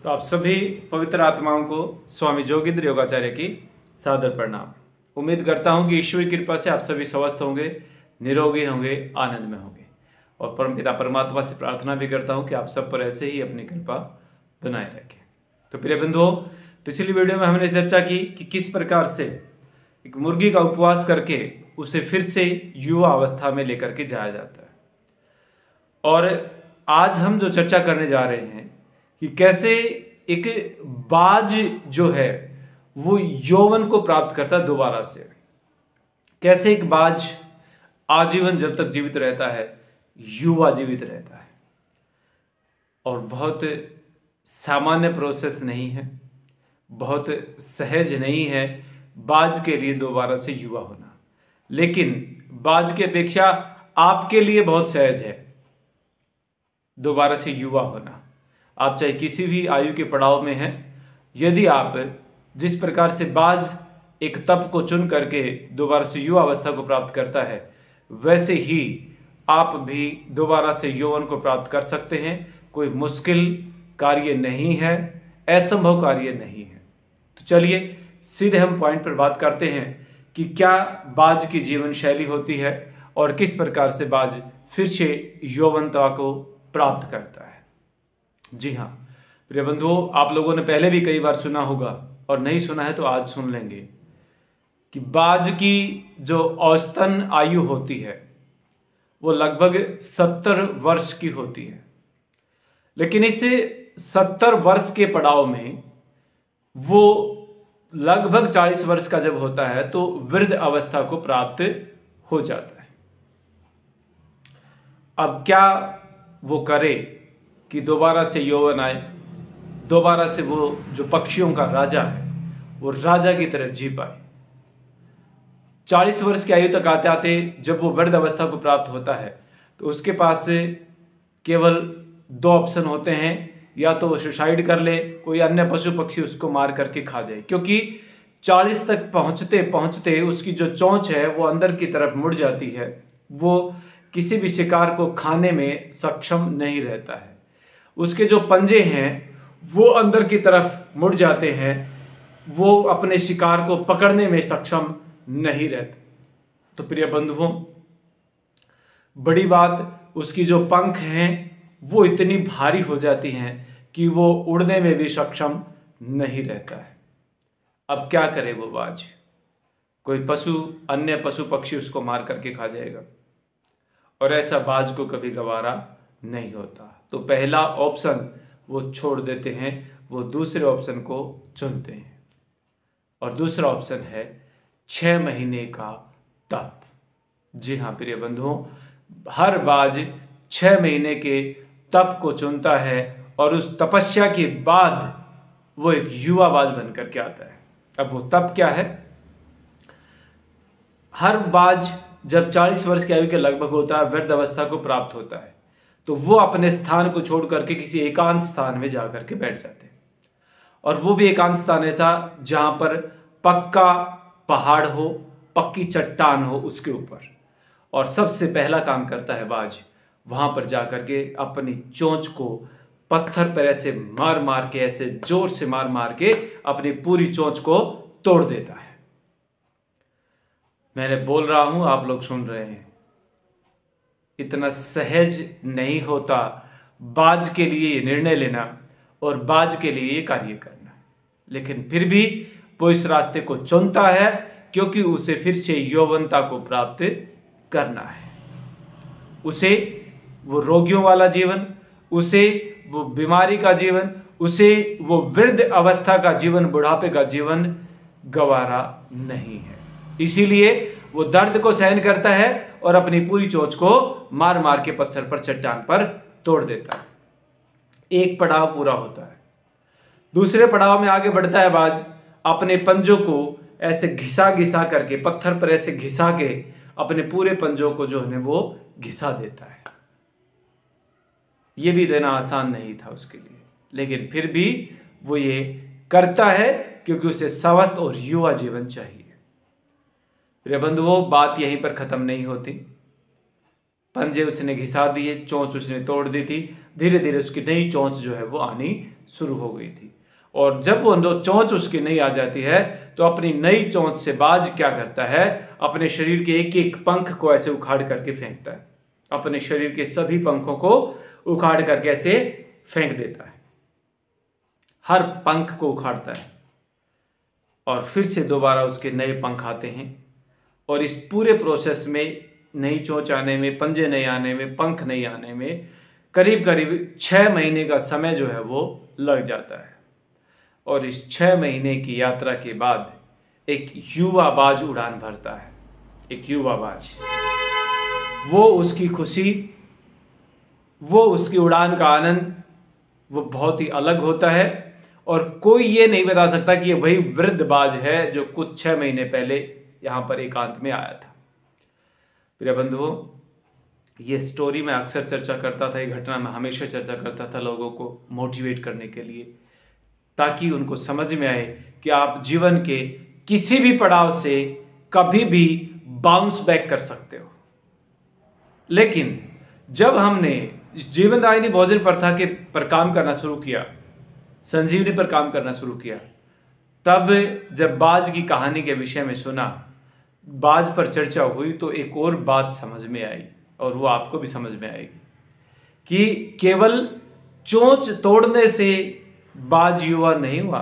तो आप सभी पवित्र आत्माओं को स्वामी जोगिंद्र योगाचार्य की सादर प्रणाम। उम्मीद करता हूं कि ईश्वर की कृपा से आप सभी स्वस्थ होंगे, निरोगी होंगे, आनंद में होंगे और परमपिता परमात्मा से प्रार्थना भी करता हूं कि आप सब पर ऐसे ही अपनी कृपा बनाए रखें। तो प्रिय बंधुओं, पिछली वीडियो में हमने चर्चा की कि किस प्रकार से एक मुर्गी का उपवास करके उसे फिर से युवा अवस्था में लेकर के जाया जाता है। और आज हम जो चर्चा करने जा रहे हैं कि कैसे एक बाज जो है वो यौवन को प्राप्त करता है दोबारा से। कैसे एक बाज आजीवन जब तक जीवित रहता है, युवा जीवित रहता है। और बहुत सामान्य प्रोसेस नहीं है, बहुत सहज नहीं है बाज के लिए दोबारा से युवा होना, लेकिन बाज की अपेक्षा आपके लिए बहुत सहज है दोबारा से युवा होना। आप चाहे किसी भी आयु के पड़ाव में हैं, यदि आप जिस प्रकार से बाज एक तप को चुन करके दोबारा से युवा अवस्था को प्राप्त करता है, वैसे ही आप भी दोबारा से यौवन को प्राप्त कर सकते हैं। कोई मुश्किल कार्य नहीं है, असंभव कार्य नहीं है। तो चलिए सीधे हम पॉइंट पर बात करते हैं कि क्या बाज की जीवन शैली होती है और किस प्रकार से बाज फिर से यौवनता को प्राप्त करता है। जी हाँ प्रिय बंधुओं, आप लोगों ने पहले भी कई बार सुना होगा और नहीं सुना है तो आज सुन लेंगे कि बाज की जो औसतन आयु होती है वो लगभग 70 वर्ष की होती है। लेकिन इस 70 वर्ष के पड़ाव में वो लगभग 40 वर्ष का जब होता है तो वृद्ध अवस्था को प्राप्त हो जाता है। अब क्या वो करे कि दोबारा से यौवन आए, दोबारा से वो जो पक्षियों का राजा है वो राजा की तरह जी पाए। 40 वर्ष की आयु तक आते आते जब वो वृद्ध अवस्था को प्राप्त होता है तो उसके पास से केवल 2 ऑप्शन होते हैं, या तो वो सुसाइड कर ले, कोई अन्य पशु पक्षी उसको मार करके खा जाए, क्योंकि 40 तक पहुंचते पहुंचते उसकी जो चोंच है वो अंदर की तरफ मुड़ जाती है। वो किसी भी शिकार को खाने में सक्षम नहीं रहता है। उसके जो पंजे हैं वो अंदर की तरफ मुड़ जाते हैं, वो अपने शिकार को पकड़ने में सक्षम नहीं रहते। तो प्रिय बंधुओं, बड़ी बात, उसकी जो पंख हैं वो इतनी भारी हो जाती हैं कि वो उड़ने में भी सक्षम नहीं रहता है। अब क्या करे वो बाज? कोई पशु, अन्य पशु पक्षी उसको मार करके खा जाएगा और ऐसा बाज को कभी गवारा नहीं होता। तो पहला ऑप्शन वो छोड़ देते हैं, वो दूसरे ऑप्शन को चुनते हैं और दूसरा ऑप्शन है 6 महीने का तप। जी हाँ प्रिय बंधुओं, हर बाज 6 महीने के तप को चुनता है और उस तपस्या के बाद वो एक युवा बाज बनकर के आता है। अब वो तप क्या है? हर बाज जब 40 वर्ष की आयु के लगभग होता है, वृद्ध अवस्था को प्राप्त होता है, तो वो अपने स्थान को छोड़ करके किसी एकांत स्थान में जाकर के बैठ जाते हैं। और वो भी एकांत स्थान ऐसा जहां पर पक्का पहाड़ हो, पक्की चट्टान हो उसके ऊपर। और सबसे पहला काम करता है बाज, वहां पर जाकर के अपनी चोंच को पत्थर पर ऐसे मार मार के, ऐसे जोर से मार मार के अपनी पूरी चोंच को तोड़ देता है। मैंने बोल रहा हूं, आप लोग सुन रहे हैं। इतना सहज नहीं होता बाज के लिए ये निर्णय लेना और बाज के लिए ये कार्य करना, लेकिन फिर भी वो इस रास्ते को चुनता है क्योंकि उसे फिर से यौवनता को प्राप्त करना है। उसे वो रोगियों वाला जीवन, उसे वो बीमारी का जीवन, उसे वो वृद्ध अवस्था का जीवन, बुढ़ापे का जीवन गवारा नहीं है। इसीलिए वो दर्द को सहन करता है और अपनी पूरी चोंच को मार मार के पत्थर पर, चट्टान पर तोड़ देता है। एक पड़ाव पूरा होता है। दूसरे पड़ाव में आगे बढ़ता है बाज, अपने पंजों को ऐसे घिसा घिसा करके, पत्थर पर ऐसे घिसा के अपने पूरे पंजों को जो है वो घिसा देता है। ये भी देना आसान नहीं था उसके लिए, लेकिन फिर भी वो ये करता है क्योंकि उसे स्वस्थ और युवा जीवन चाहिए। प्रिय बंधुओं, बात यहीं पर खत्म नहीं होती। पंजे उसने घिसा दिए, चोंच उसने तोड़ दी थी। धीरे धीरे उसकी नई चोंच जो है वो आनी शुरू हो गई थी। और जब वो चोंच उसकी नई आ जाती है तो अपनी नई चोंच से बाज क्या करता है, अपने शरीर के एक एक पंख को ऐसे उखाड़ करके फेंकता है। अपने शरीर के सभी पंखों को उखाड़ करके ऐसे फेंक देता है, हर पंख को उखाड़ता है। और फिर से दोबारा उसके नए पंख आते हैं। और इस पूरे प्रोसेस में नई चोंच आने में, पंजे नहीं आने में, पंख नहीं आने में करीब करीब 6 महीने का समय जो है वो लग जाता है। और इस 6 महीने की यात्रा के बाद एक युवा बाज उड़ान भरता है। एक युवा बाज, वो उसकी खुशी, वो उसकी उड़ान का आनंद, वो बहुत ही अलग होता है। और कोई ये नहीं बता सकता कि ये वही वृद्ध बाज है जो कुछ 6 महीने पहले यहां पर एकांत में आया था। प्रिय बंधुओं, ये स्टोरी मैं अक्सर चर्चा करता था, ये घटना मैं हमेशा चर्चा करता था लोगों को मोटिवेट करने के लिए, ताकि उनको समझ में आए कि आप जीवन के किसी भी पड़ाव से कभी भी बाउंस बैक कर सकते हो। लेकिन जब हमने जीवनदायिनी भोजन प्रथा के पर काम करना शुरू किया, संजीवनी पर काम करना शुरू किया, तब जब बाज की कहानी के विषय में सुना, बाज पर चर्चा हुई, तो एक और बात समझ में आई, और वो आपको भी समझ में आएगी कि केवल चोंच तोड़ने से बाज युवा नहीं हुआ,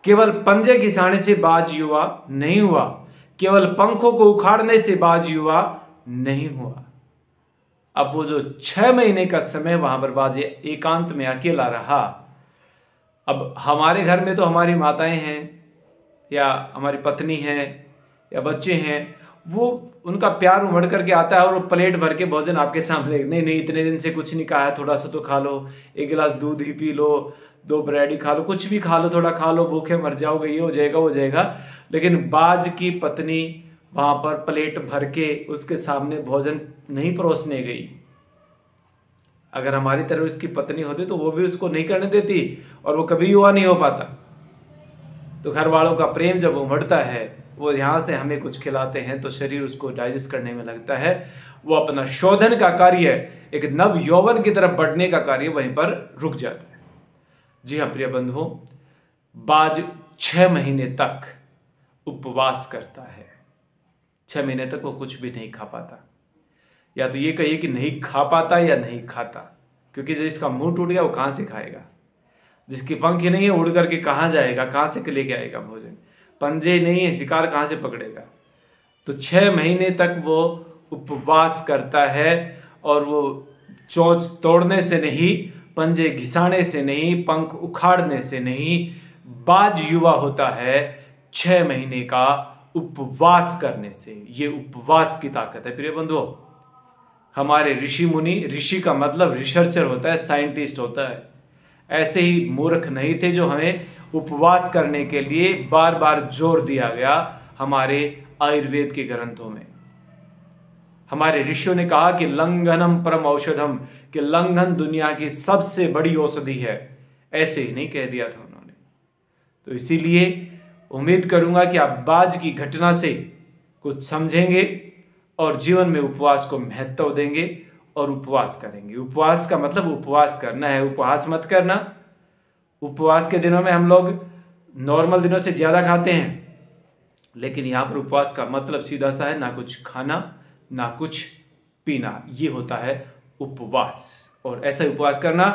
केवल पंजे घिसाने से बाज युवा नहीं हुआ, केवल पंखों को उखाड़ने से बाज युवा नहीं हुआ। अब वो जो 6 महीने का समय वहां पर बाज एकांत में अकेला रहा। अब हमारे घर में तो हमारी माताएं हैं या हमारी पत्नी है या बच्चे हैं, वो उनका प्यार उमड़ करके आता है और वो प्लेट भर के भोजन आपके सामने, नहीं इतने दिन से कुछ नहीं खाया है, थोड़ा सा तो खा लो, एक गिलास दूध ही पी लो, 2 ब्रेड ही खा लो, कुछ भी खा लो, थोड़ा खा लो, भूखे मर जाओगे, ये हो जाएगा वो जाएगा। लेकिन बाज की पत्नी वहां पर प्लेट भर के उसके सामने भोजन नहीं परोसने गई। अगर हमारी तरह उसकी पत्नी होती तो वो भी उसको नहीं करने देती और वो कभी युवा नहीं हो पाता। तो घर वालों का प्रेम जब उमड़ता है, वो यहाँ से हमें कुछ खिलाते हैं तो शरीर उसको डाइजेस्ट करने में लगता है, वो अपना शोधन का कार्य, एक नव यौवन की तरफ बढ़ने का कार्य वहीं पर रुक जाता है। जी हाँ प्रिय बंधुओं, बाज 6 महीने तक उपवास करता है। 6 महीने तक वो कुछ भी नहीं खा पाता, या तो ये कहिए कि नहीं खा पाता या नहीं खाता, क्योंकि जिसका मुंह टूट गया वो कहां से खाएगा, जिसकी पंख ही नहीं है उड़ करके कहां जाएगा, कहां से लेके आएगा भोजन, पंजे नहीं है शिकार कहां से पकड़ेगा। तो 6 महीने तक वो उपवास करता है और वो चोंच तोड़ने से नहीं, पंजे घिसाने से नहीं, पंख उखाड़ने से नहीं, बाज युवा होता है 6 महीने का उपवास करने से। ये उपवास की ताकत है प्रिय बंधुओं। हमारे ऋषि मुनि, ऋषि का मतलब रिसर्चर होता है, साइंटिस्ट होता है, ऐसे ही मूर्ख नहीं थे जो हमें उपवास करने के लिए बार बार जोर दिया गया हमारे आयुर्वेद के ग्रंथों में। हमारे ऋषियों ने कहा कि लंघनम परम औषधम, कि लंघन दुनिया की सबसे बड़ी औषधि है, ऐसे ही नहीं कह दिया था उन्होंने। तो इसीलिए उम्मीद करूंगा कि आप बाज की घटना से कुछ समझेंगे और जीवन में उपवास को महत्व देंगे और उपवास करेंगे। उपवास का मतलब उपवास करना है, उपवास मत करना। उपवास के दिनों में हम लोग नॉर्मल दिनों से ज्यादा खाते हैं, लेकिन यहाँ पर उपवास का मतलब सीधा सा है, ना कुछ खाना ना कुछ पीना, ये होता है उपवास। और ऐसा उपवास करना,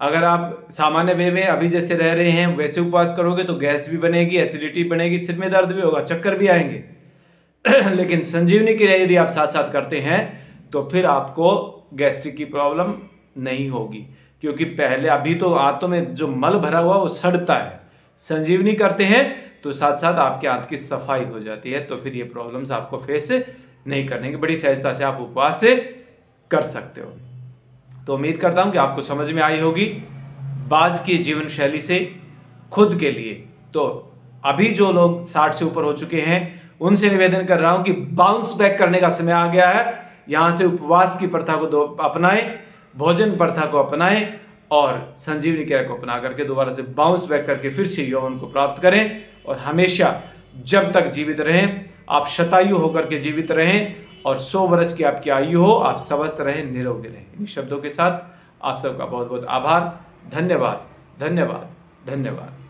अगर आप सामान्य वे में अभी जैसे रह रहे हैं वैसे उपवास करोगे तो गैस भी बनेगी, एसिडिटी बनेगी, सिर में दर्द भी होगा, चक्कर भी आएंगे। लेकिन संजीवनी क्रिया यदि आप साथ साथ करते हैं तो फिर आपको गैस्ट्रिक की प्रॉब्लम नहीं होगी, क्योंकि पहले अभी तो आंतों में जो मल भरा हुआ वो सड़ता है। संजीवनी करते हैं तो साथ साथ आपके आंत की सफाई हो जाती है, तो फिर ये प्रॉब्लम्स आपको फेस नहीं करने की, बड़ी सहजता से आप उपवास से कर सकते हो। तो उम्मीद करता हूं कि आपको समझ में आई होगी बाज की जीवन शैली से खुद के लिए। तो अभी जो लोग 60 से ऊपर हो चुके हैं उनसे निवेदन कर रहा हूं कि बाउंस बैक करने का समय आ गया है। यहां से उपवास की प्रथा को अपनाएं, भोजन प्रथा को अपनाएं और संजीवनी क्रिया को अपना करके दोबारा से बाउंस बैक करके फिर से यौवन को प्राप्त करें। और हमेशा जब तक जीवित रहें, आप शतायु होकर के जीवित रहें और 100 वर्ष की आपकी आयु हो, आप स्वस्थ रहें, निरोगी रहें। इन शब्दों के साथ आप सबका बहुत बहुत आभार। धन्यवाद, धन्यवाद, धन्यवाद।